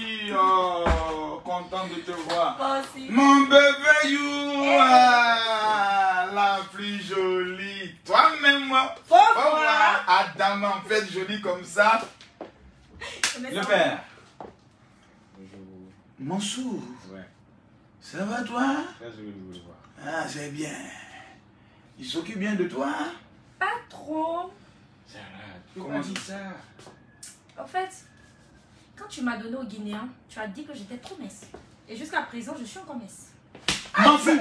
chérie. Oh, content de te voir. Moi aussi. Mon bébé You. Ah, la plus jolie. Toi-même, moi. Faut voir. Adam, en fait, jolie comme ça. Le père. Bonjour. Mansour. Ouais. Ça va, toi? Très heureux de vous voir. Ah, c'est bien. Il s'occupe bien de toi? Pas trop. Sarah, Comment dit ça? En fait, quand tu m'as donné au Guinéen, tu as dit que j'étais trop mince. Et jusqu'à présent, je suis encore mince. Mansour!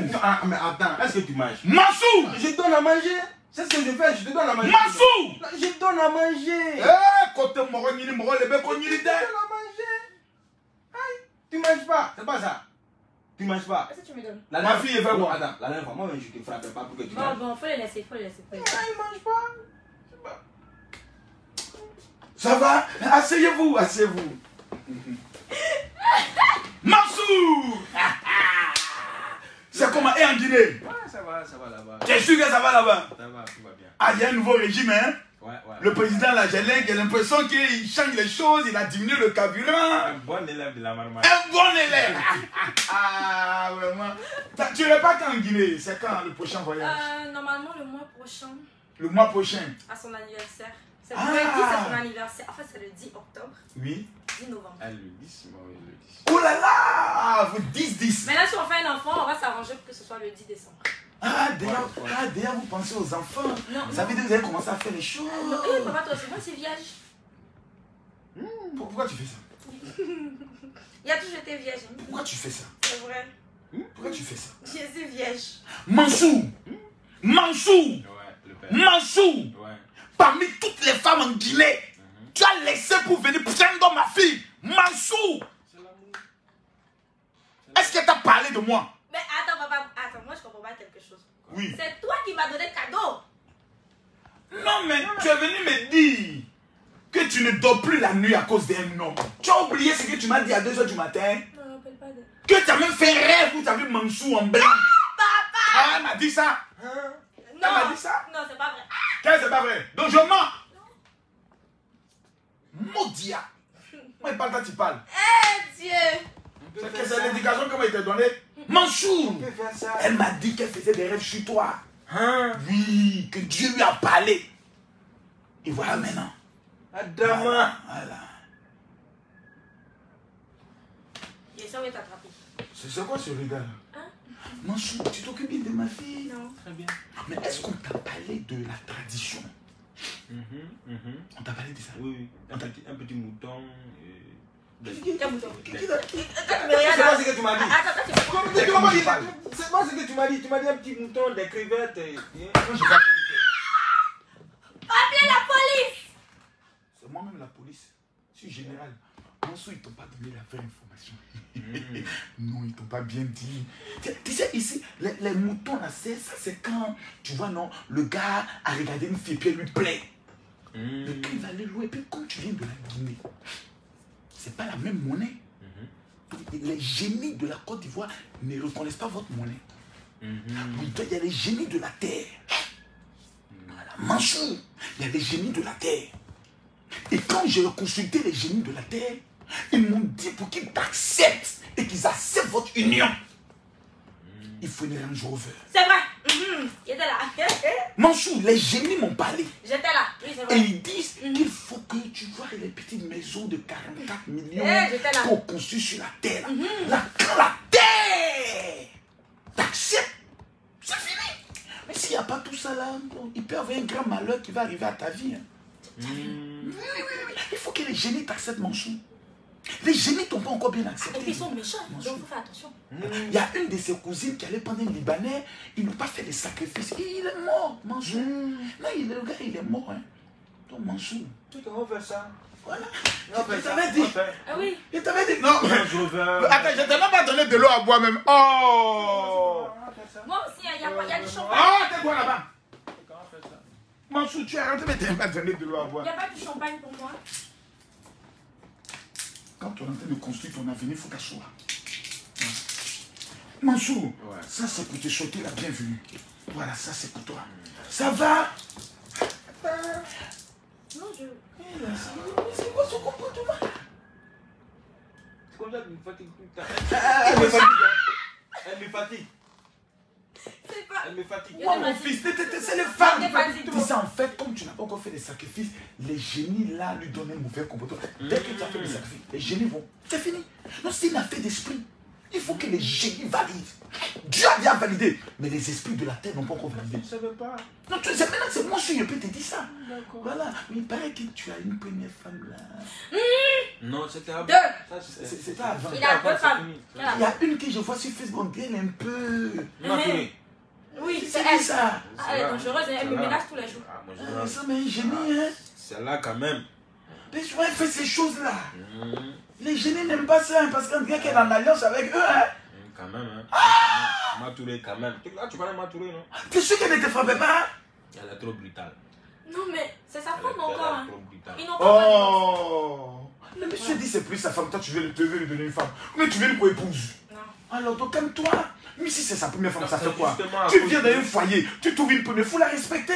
Mais attends, est-ce que tu manges? Mansour! Je te donne à manger. C'est ce que je fais, je te donne à manger. Mansour! Je te donne à manger. Eh, côté moro, ni moro, le bec, ni Je te donne à manger. Aïe, tu manges pas, c'est pas ça. Tu manges pas. Est-ce que tu me donnes? Ma fille est fait quoi? Attends, la dernière fois, moi, je te frappais pas pour que tu Bon, manges. bon, faut les laisser, faut les laisser. Ah, il mange pas. Ça va? Asseyez-vous, asseyez-vous. Mansour! C'est comment? Et en Guinée? Ouais, ça va là-bas. T'es sûr que ça va là-bas? Ça va, tout va bien. Ah, il y a un nouveau régime, hein? Ouais. Le président, là, j'ai l'impression qu'il change les choses, il a diminué le carburant. Un bon élève de la marmaille. Un bon élève! Ah, vraiment. Tu n'irais pas quand en Guinée? C'est quand le prochain voyage? Normalement, le mois prochain, Le mois prochain. à son anniversaire. C'est Ah. le 10, c'est son anniversaire. En fait, c'est le 10 octobre, Oui. 10 novembre. Ah, le 10, moi, oui, le 10. Oh là là! Vous 10-10. Maintenant, si on fait un enfant, on va s'arranger pour que ce soit le 10 décembre. Ah, déjà, Ouais. ah, déjà, vous pensez aux enfants. Non, Ça veut dire que vous avez commencé à faire les choses. Non, papa, toi aussi, moi, c'est vierge. Pourquoi tu fais ça? Il a toujours été vierge. Hein. Pourquoi tu fais ça? C'est vrai. Pourquoi tu fais ça? Je suis vierge. Mansour! Mansour! Ouais, le père. Mansour! Ouais. Parmi toutes les femmes en Guinée, tu as laissé pour venir prendre ma fille. Mansour! C'est l'amour. Est-ce qu'elle t'a parlé de moi? Mais attends, papa, attends, moi, je comprends pas quelque chose. Oui. C'est toi qui m'as donné cadeau. Non, mais tu es venu me dire que tu ne dors plus la nuit à cause d'un homme. Tu as oublié ce que tu m'as dit à 2 h du matin? Non, je ne rappelle pas de... Que tu as même fait rêve où tu as vu Mansour en blanc. Papa! Ah, elle m'a dit ça. Non, Elle m'a dit ça. non, c'est pas vrai. Qu'est-ce que c'est pas vrai? Donc je mens. Maudia. Moi, il parle quand tu parles. Eh, Dieu! C'est l'indication que moi, il t'a donnée. Mansour. On peut faire ça. Elle m'a dit qu'elle faisait des rêves sur toi. Hein? Oui, que Dieu lui a parlé. Et voilà maintenant. Adama. Voilà. Et ça, on va t'attraper. C'est quoi ce regard là? Hein? Mansour, tu t'occupes bien de ma fille? Non. Très bien. Mais est-ce qu'on t'a parlé de la tradition? On t'a parlé de ça? Oui, un petit mouton. Quel bouton? C'est Attends, pas ce que tu m'as dit. attends, tu m'as Comment tu m'as dit? C'est pas ce que tu m'as dit. Tu m'as dit un petit mouton, des crevettes. Appelez la police! C'est moi-même la police. Je suis général. Mansour, ils t'ont pas donné la vraie information. Non, ils t'ont pas bien dit. Tu sais, ici, les moutons, là, ça, c'est quand, tu vois, non, le gars a regardé une fille, puis elle lui plaît. Le gars, il va aller louer. Puis, quand tu viens de la Guinée, c'est pas la même monnaie. Donc, les génies de la Côte d'Ivoire ne reconnaissent pas votre monnaie. Oui, il y a les génies de la terre. Voilà, Mansour, il y a les génies de la terre. Et quand j'ai consulté les génies de la terre, ils m'ont dit pour qu'ils t'acceptent et qu'ils acceptent votre union, il faut une Range Rover. C'est vrai. Il était là. Mansour, les génies m'ont parlé. J'étais là. Oui, c'est Et vrai. ils disent qu'il faut que tu vois les petites maisons de 44 millions j'étais là. qu'on construit sur la terre. Quand la terre t'accepte, c'est fini. Mais s'il n'y a pas tout ça là, il peut y avoir un grand malheur qui va arriver à ta vie. Hein. Oui. Il faut que les génies t'acceptent, Mansour. Les génies t'ont pas encore bien accepté. Et puis ils sont méchants, donc il faut faire attention. Il y a une de ses cousines qui allait prendre un Libanais, ils n'ont pas fait de sacrifice. Et il est mort, Mansour. Non, le gars, il est mort. Hein. Donc, Mansour. Tu t'en faire ça. Voilà. Je Je t'avais dit. Ah oui. Je t'avais dit. Non. Attends, Attends, je t'ai même pas donné de l'eau à boire même. Oh. Moi aussi, il y a du champagne. Oh, t'es quoi là-bas? Mansour, tu es rentré, mais tu n'as pas donné de l'eau à Il boire. n'y a pas du champagne pour moi. Quand tu es en train de construire ton avenir, il faut t'asseoir. Mansour, ça c'est pour te souhaiter la bienvenue. Voilà, ça c'est pour toi. Ça va? Non, je... C'est quoi ce comportement? comme ça, elle me fatigue tout le temps. Elle me fatigue. Elle me fatigue. C'est pas... Elle me fatigue. Moi, mon fils, c'est les femmes. Tu sais, en fait, comme tu n'as pas encore fait des sacrifices, les génies là lui donnent un mauvais comportement. Dès que tu as fait des sacrifices, les génies vont. C'est fini. Non, c'est une affaire d'esprit. Il faut que les génies valident. Dieu a bien validé, mais les esprits de la terre n'ont pas encore validé. Je ne savais pas. Non, tu sais, maintenant, c'est moi je peux te dire ça. Voilà. Mais il paraît que tu as une première femme là. Non, c'était avant. Deux. C'était avant. Il a deux femmes. Il y a une que je vois sur Facebook, elle est un peu. Oui, c'est C'est elle. ça. Ah, elle est dangereuse, elle me menace tous les jours. Ah, moi, Ça, mais un génie, hein. celle-là, quand même. Mais tu vois, elle fait ces choses-là. Les génies n'aiment pas ça, hein, parce qu'on dirait qu'elle est en alliance avec eux, hein. Quand même, hein. Matouré, quand même. Là, tu connais Matouré, non? Tu es sûr qu'elle ne te frappait pas? Elle est trop brutale. Non, mais c'est sa femme Elle encore. est Hein. trop brutale. Ils n'ont pas Oh. Le monsieur dit c'est plus sa femme, toi tu veux lui donner une femme. Mais tu veux lui pour épouse. Non. Alors donc calme-toi. Mais si c'est sa première femme, Non, ça fait quoi? justement à Tu cause viens de- d'un foyer, tu trouves une première, il faut la respecter.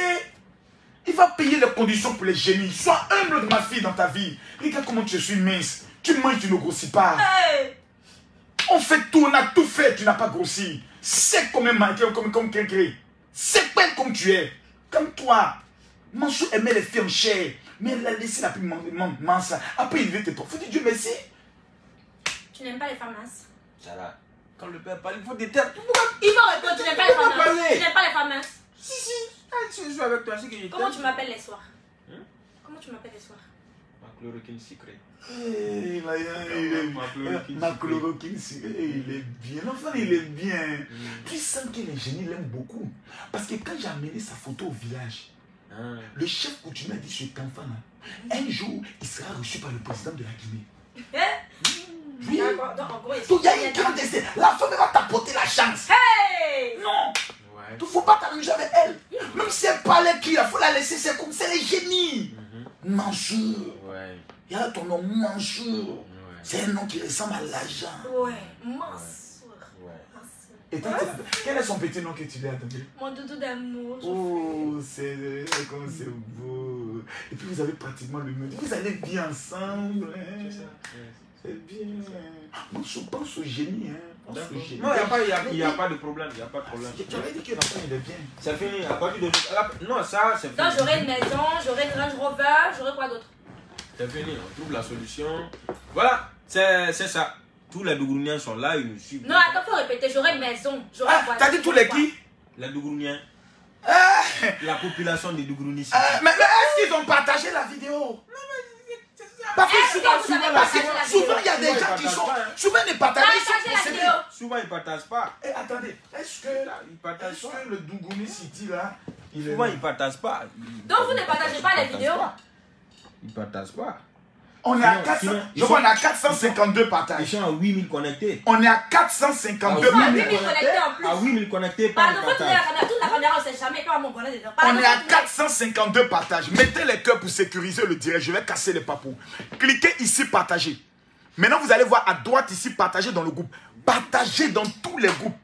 Il va payer les conditions pour les génies. Sois humble de ma fille dans ta vie. Regarde comment tu suis mince. Tu manges, tu ne grossis pas. Hey! On fait tout, on a tout fait, tu n'as pas grossi. C'est comme un mannequin, comme quelqu'un. C'est pas comme tu es. Comme toi. Manchou aimait les filles en chair. Mais elle a laissé la plus mince. Après, il veut te profiter. Dieu merci. Tu n'aimes pas les femmes minces. Sarah, quand le père parle, il faut des termes. Il faut répondre, tu n'aimes pas les femmes minces. parler. Tu n'aimes pas les femmes minces. Si. Ah, si je suis avec toi, c'est que je t'aime. Comment tu m'appelles les soirs? Hein? Comment tu m'appelles les soirs? Ma chloroquine secret. Ma chloroquine, il est bien. L'enfant, il est bien. Tu sens que les génies l'aiment beaucoup. Parce que quand j'ai amené sa photo au village, le chef coutumier a dit sur cet enfant-là, un jour, il sera reçu par le président de la Guinée. Oui. D'accord, donc en gros, Donc il y a une grande destin. La femme va t'apporter la chance. Hey! Non, Ouais. il ne faut pas t'amuser avec elle. Même si elle parle qui, il faut la laisser. C'est comme c'est les génies. Mansour. Ouais. Il y a ton nom Mansour. Ouais. C'est un nom qui ressemble à l'argent. Ouais, Mansour. Ouais. Mansour. Et toi, quel est son petit nom que tu lui as donné? Mon doudou d'amour. Oh, c'est comme c'est beau. Et puis vous avez pratiquement le même. Vous allez bien ensemble. Hein? C'est ça. C'est bien. Moi, je pense au génie. Hein? Pense au D'accord. génie. Non, il n'y a pas de problème. Il n'y a pas de problème. Tu avais dit que l'enfant il est bien. C'est fini. À partir de... Non, ça, c'est fini. Donc j'aurai une maison, j'aurai une Range Rover, j'aurai quoi d'autre? C'est fini. On trouve la solution. Voilà. C'est ça. Tous les Dougouniens sont là. Ils nous suivent. Non, attends, faut répéter, j'aurai une maison, j'aurai Ah, t'as dit tous les qui? Les Dougouniens. Ah, La population des Dougounis. mais est-ce qu'ils ont partagé la vidéo? Parce que Est-ce souvent, que vous avez partagé la vidéo? souvent, il y a des gens qui sont. Souvent, ils partagent. Ils sont Partagez la possédés. vidéo. Souvent, ils ne partagent pas. Et attendez, est-ce Ils partagent que pas. le Dougouni City là, il est. Souvent, ils ne partagent pas. Donc vous ne partagez pas les vidéos? Ils ne partagent pas. On est à Sinon, 400. sinon, Je vois, on est à ils 452 Ils partages. sont à 8000 connectés. On est à 452 Ils sont à 000. 8000 connectés en plus. À 8000 connectés, pas Pardon, de faut tourner la partage. caméra, toute la caméra, on sait jamais quand mon bonnet dedans. On est à 452 partages. Mettez les cœurs pour sécuriser le direct. Je vais casser les papous. Cliquez ici, partager. Maintenant, vous allez voir à droite ici, partager dans le groupe. Partagez dans tous les groupes.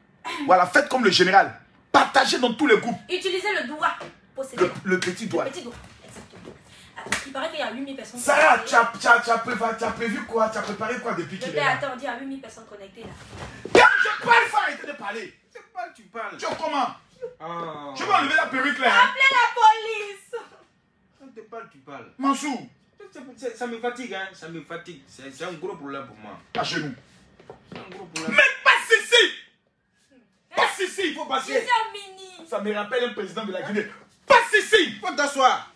Voilà, faites comme le général. Partagez dans tous les groupes. Utilisez le doigt. Posséder. Le petit doigt. Le petit doigt. Exactement. Il paraît qu'il y a 8000 personnes. Sarah, connectées. tu as prévu quoi? Tu as préparé quoi depuis qu'il est là? Attends, dis à 8000 personnes connectées là. Quand je parle, il faut arrêter de parler. C'est pas tu parles. Tu es comment? Ah. Je vais enlever la perruque là. Hein? Appelez la police. Quand tu parles, tu parles. Mansour, Ça me fatigue, hein. Ça me fatigue. C'est un gros problème pour moi. à genoux. C'est un gros problème. Mais passe ici! Passe ici! Il faut Je passer. suis en mini. Ça me rappelle un président de la Guinée. Passe ici! Faut t'asseoir.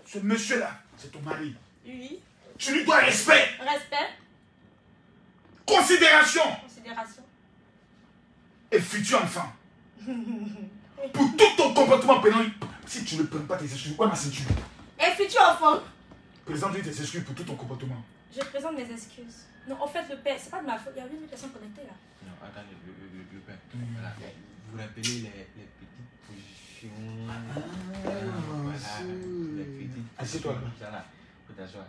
Ce monsieur-là, c'est ton mari. Oui. Tu lui dois respect, Respect, considération considération. et futur enfant. Pour tout ton comportement pénal, si tu ne prends pas tes excuses, où est ma ceinture? Et futur enfant. Présente-lui tes excuses pour tout ton comportement. Je présente mes excuses. Non, en fait, le père, c'est pas de ma faute. Il y a 8000 personnes connectées là. Non, attendez, le père. Voilà. Vous rappelez les petites positions. Voilà. Les petites. Assieds-toi là. Voilà. Faut t'asseoir.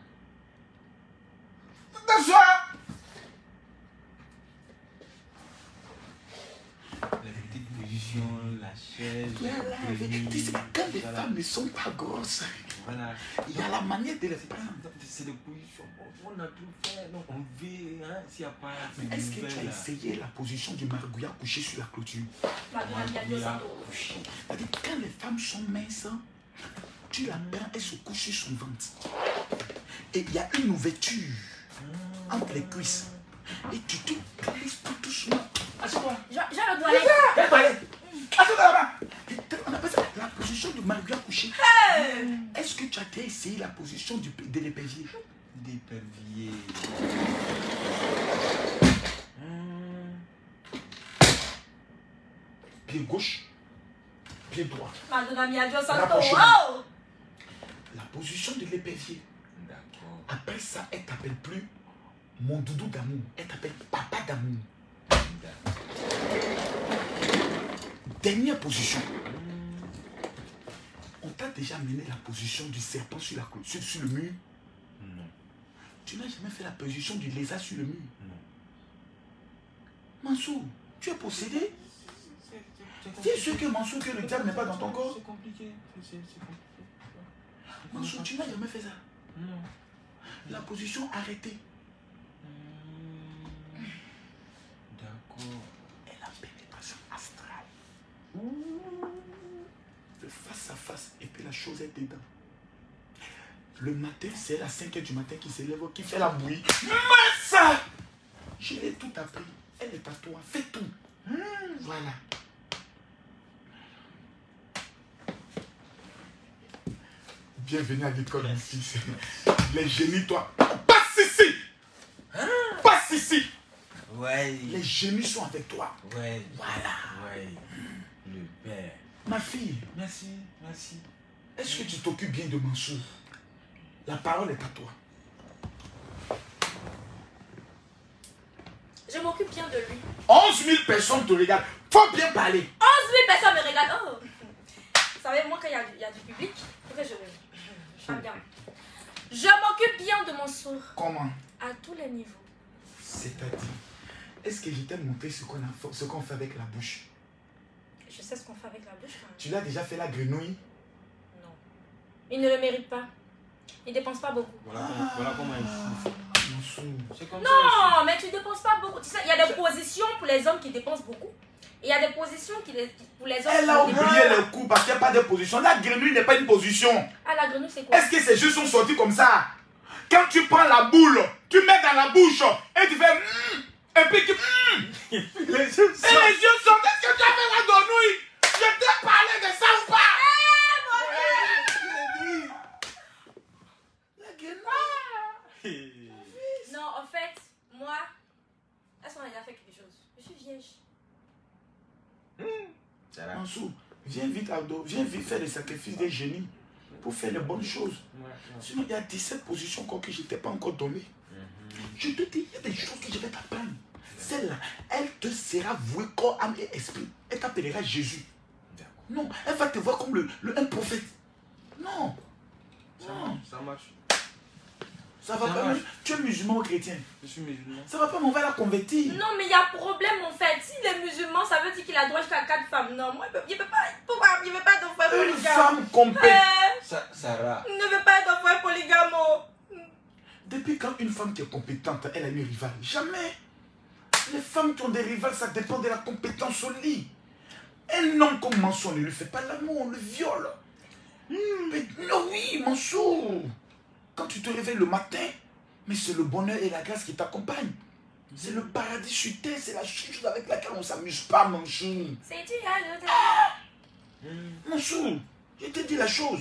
T'assois! Les petites positions, la chaise. Tu sais, quand les femmes ne sont pas grosses, Voilà. Il y a la manière de les prendre. C'est des positions. On a tout fait. Donc on veut, hein, s'il n'y a pas. Est-ce que tu as essayé la position du margouillat couché sur la clôture? C'est-à-dire, quand les femmes sont minces, tu la prends, elle se couche sur son ventre. Et il y a une ouverture entre les cuisses. Et tu te glisses tout doucement. Assieds-toi. J'ai le toilette. Quelle toilette? Assieds-toi là-bas. On appelle ça la position du margouillat couché. Est-ce que tu as déjà essayé la position de l'épervier? D'épervier. Pied gauche, pied droit. Madonna Mia Dio Santo. Rapprochement. Oh! La position de l'épervier. D'accord. Après ça, elle t'appelle plus mon doudou d'amour. Elle t'appelle papa d'amour. D'accord. Dernière position. On t'a déjà mené la position du serpent sur le mur? Non. Tu n'as jamais fait la position du lézard sur le mur? Non. Mansour, tu es possédé? Tu es sûr que Mansour, que le diable n'est pas dans ton corps? C'est compliqué. C'est compliqué. Mansour, tu n'as jamais fait ça? Non. La position arrêtée. D'accord. Et la pénétration astrale. Le face à face, et puis la chose est dedans. Le matin, c'est à 5 h du matin qui s'élève, qui fait la bouillie. Mais ça! Je l'ai tout appris. Elle est à toi. Fais tout. Voilà. Bienvenue à l'école, mon fils. Les génies, toi. Passe ici! Passe ici! Ouais. Les génies sont avec toi. Ouais. Voilà. Ouais. Le père. Ma fille, Merci. Merci. est-ce que tu t'occupes bien de Mansour? La parole est à toi. Je m'occupe bien de lui. 11 000 personnes te regardent. Faut bien parler. 11 000 personnes me regardent. Oh. Vous savez, moi, quand il y a du public, faut que je parle bien. Je m'occupe bien de mon sourd. Comment? À tous les niveaux. C'est-à-dire, est-ce que je t'ai montré ce qu'on fait avec la bouche? Je sais ce qu'on fait avec la bouche. Quand même. Tu l'as déjà fait la grenouille? Non. Il ne le mérite pas. Il ne dépense pas beaucoup. Voilà comment il souffre. Mansour. C'est comme ça. Non, mais tu ne dépenses pas beaucoup. Tu sais, il y a des positions pour les hommes qui dépensent beaucoup. Et il y a des positions pour les hommes Elle a oublié le coup parce qu'il n'y a pas de position. La grenouille n'est pas une position. Ah, la grenouille, c'est quoi? Est-ce que ces jeux sont sortis comme ça? Quand tu prends la boule, tu mets dans la bouche et tu fais et puis tu Les yeux et les yeux sont. Est-ce que tu as fait la grenouille? Je t'ai parlé de ça ou pas? La grenouille. Non, en fait, moi, est-ce qu'on a déjà fait quelque chose? Je suis vierge. Mansour, viens vite, Abdo. Viens vite faire le sacrifice des génies pour faire les bonnes choses. Sinon, il y a 17 positions encore que je ne t'ai pas encore données. Je te dis, il y a des choses que je vais t'apprendre. Celle-là, elle te sera vouée corps, âme et esprit. Elle t'appellera Jésus. Non, elle va te voir comme un prophète. Non. Non. Ça marche. Ça va pas. Tu es musulman ou chrétien? Je suis musulman. Ça va pas, mais on va la convertir. Non, mais il y a problème en fait. S'il est musulman, ça veut dire qu'il a droit jusqu'à 4 femmes. Non, moi, il ne veut pas être un frère Une polygame. femme compétente. Sarah. Il ne veut pas être un frère polygame. Depuis quand une femme qui est compétente, elle a une rivale? Jamais. Les femmes qui ont des rivales, ça dépend de la compétence au lit. Un homme comme Mansour, on ne lui fait pas l'amour, on le viole. Mais non, oui, Mansour. Quand tu te réveilles le matin, mais c'est le bonheur et la grâce qui t'accompagnent. C'est le paradis sur terre, c'est la chose avec laquelle on ne s'amuse pas, Mansour. C'est-tu Mansour, je te dis la chose.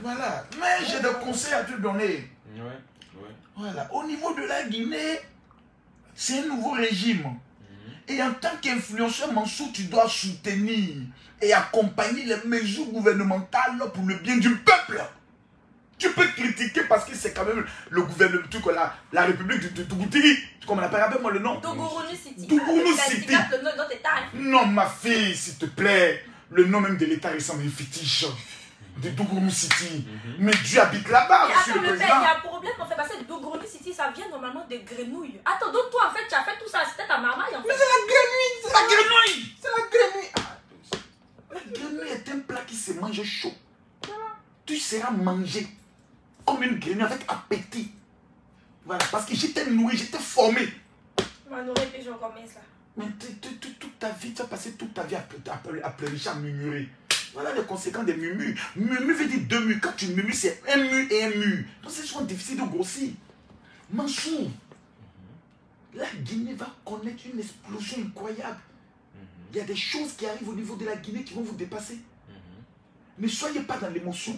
Voilà. Mais j'ai des conseils à te donner. Voilà. Au niveau de la Guinée, c'est un nouveau régime. Et en tant qu'influenceur, Mansour, tu dois soutenir et accompagner les mesures gouvernementales pour le bien du peuple. Tu peux critiquer parce que c'est quand même le gouvernement, la République de Tougoutiri. Comment on appelle? Rappelle-moi le nom. Dogourouni City. Dogourouni City. Le nom de notre état. Non, ma fille, s'il te plaît. Le nom même de l'État ressemble à un fétiche. De Dogourouni City. Mais Dieu habite là-bas, monsieur le Attends, président. il y a un problème en fait, parce que Dogourouni City, ça vient normalement des grenouilles. Attends, donc toi en fait, tu as fait tout ça, c'était ta marmaille en fait. Mais c'est la grenouille, c'est la grenouille. C'est la grenouille. La grenouille est un plat qui se mange chaud. Tu seras mangé comme une grenouille avec appétit. Voilà, parce que j'étais nourri, j'étais formé. Tu m'as nourri et je recommence là. Mais toute ta vie, tu as passé toute ta vie à pleurer, à murmurer. Voilà les conséquences des murmures. Murmure veut dire deux murs. Quand tu murmures, c'est un mur et un mur. Donc c'est souvent difficile de grossir. Mansour, la Guinée va connaître une explosion incroyable. Il y a des choses qui arrivent au niveau de la Guinée qui vont vous dépasser. Ne soyez pas dans l'émotion.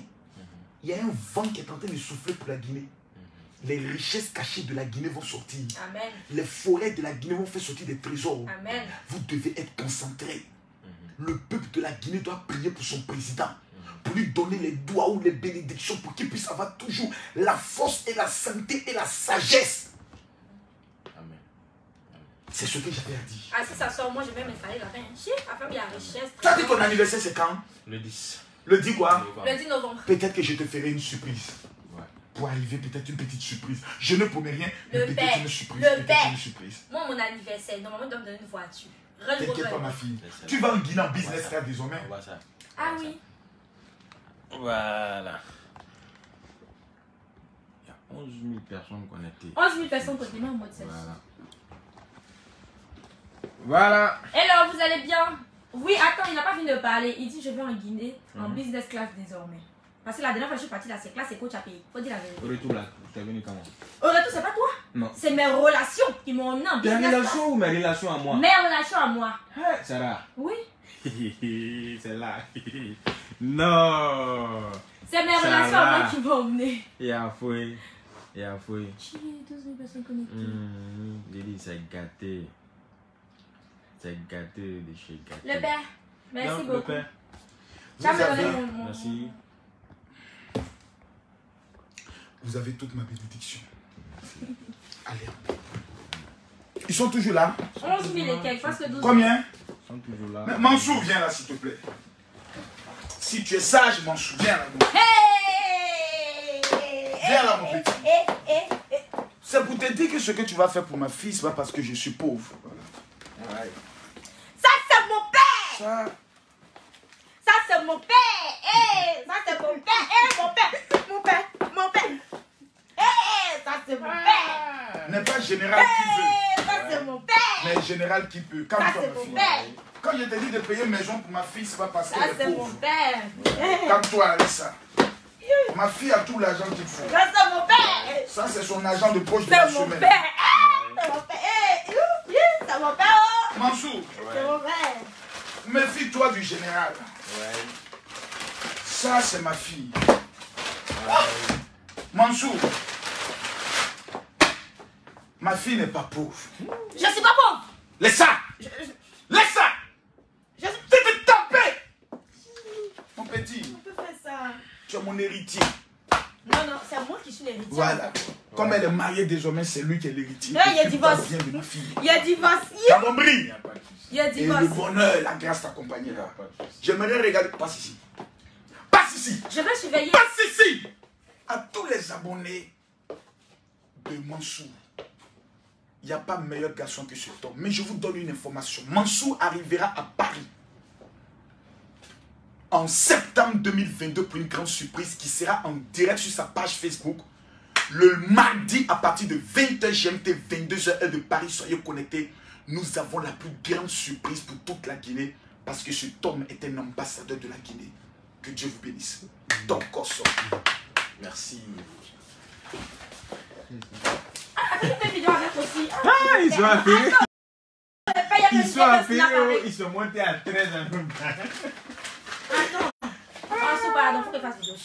Il y a un vent qui est en train de souffler pour la Guinée. Les richesses cachées de la Guinée vont sortir. Amen. Les forêts de la Guinée vont faire sortir des trésors. Amen. Vous devez être concentrés. Le peuple de la Guinée doit prier pour son président, pour lui donner les doigts ou les bénédictions, pour qu'il puisse avoir toujours la force et la santé et la sagesse. Amen. C'est ce que j'avais à dire. Ah, si ça sort, moi je vais m'installer là-bas. Afin qu'il y a richesse. Tu as dit ton anniversaire c'est quand? Le 10. Le 10 quoi? Le 10 novembre. Peut-être que je te ferai une surprise. Ouais. Pour arriver, peut-être une petite surprise. Je ne promets rien, mais Le peut-être père. une surprise. Le Peut-être père. une surprise. Moi, mon anniversaire, normalement, on doit me donner une voiture. T'inquiète pas ma fille. Tu vas en Guinée en business là désormais. On voit ça. Ah oui. Voilà. Il y a 11 000 personnes connectées. 11 000 personnes côté moi en mode selfie. Voilà. Voilà. Hello, vous allez bien? Oui, attends, il n'a pas fini de parler. Il dit je vais en Guinée en business class désormais. Parce que la dernière fois que je suis partie là, c'est classe et coach à payer. Faut dire la vérité. Au retour là, tu es venu comment? Au retour, c'est pas toi? Non. C'est mes relations qui m'ont emmené en Tes business class. relations ou mes relations à moi? Mes relations à moi. Hey, Sarah. Oui. C'est là. Non. C'est mes Ça relations à va. moi qui m'ont emmené. Il y a fouille. Il y a fouille. Chier, 12 000 personnes connectées. J'ai dit, c'est gâté. C'est gâté de chez gâté. Le père, merci Non, le beaucoup. père. Tu vas me avez- donner mon... Merci. Vous avez toute ma bénédiction. Allez. Ils sont toujours là? 11 000 et quelques, parce que 12 000. Combien? Ils sont toujours là. Mais Mansour, viens là s'il te plaît. Si tu es sage, Mansour, viens là. Hey! Viens là, mon petit. Eh. C'est pour te dire que ce que tu vas faire pour ma fille, c'est pas parce que je suis pauvre. Voilà. Ouais. Ça, c'est mon père! Ça, Ça, c'est mon père! Eh, ça, c'est mon père! Eh, mon père! Mon père! Mon père! Eh, ça, c'est mon père! n'est pas général qui veut, Eh, ça, c'est mon père! mais général qui peut. Quand Ça, toi, c'est ma mon fille. père! Quand je te dis de payer une maison pour ma fille, c'est pas parce Ça, qu'elle c'est est mon pauvre. père! Eh, Comme toi, Alissa. Ma fille a tout l'argent qu'il faut. ça, c'est mon père! Ça, c'est son argent de poche de la C'est mon semaine. père! Ah, c'est mon père! Eh, c'est mon père! Oh. Mansour, C'est mon père! méfie-toi du général. Ouais. Ça, c'est ma fille. Mansour, ma fille n'est pas pauvre. Je suis pas pauvre! Laisse ça! Laisse ça! Je suis... Je vais te taper! Mon petit, On peut faire ça. tu es mon héritier. Non, c'est moi qui suis l'héritier. Voilà. Comme elle est mariée désormais, c'est lui qui est l'héritier. Là, il y a Occupe-toi divorce. bien de ma fille. Il y a divorce. T'as compris? Il y a Et divorce. le bonheur, la grâce t'accompagnera. J'aimerais regarder. Passe ici. Passe ici. Je vais surveiller. Passe ici. À tous les abonnés de Mansour, il n'y a pas meilleur garçon que cet homme. Mais je vous donne une information. Mansour arrivera à Paris en septembre 2022 pour une grande surprise qui sera en direct sur sa page Facebook. Le mardi à partir de 20h GMT, 22h de Paris, soyez connectés. Nous avons la plus grande surprise pour toute la Guinée parce que cet homme est un ambassadeur de la Guinée. Que Dieu vous bénisse. Donc, Kosso. Merci. Après, il fait vidéo avec aussi. Ah, ils sont affairés. Ils sont affairés. Attends. Ils sont montés à 13 en même temps. Ah, pardon, faut que je fasse vidéo.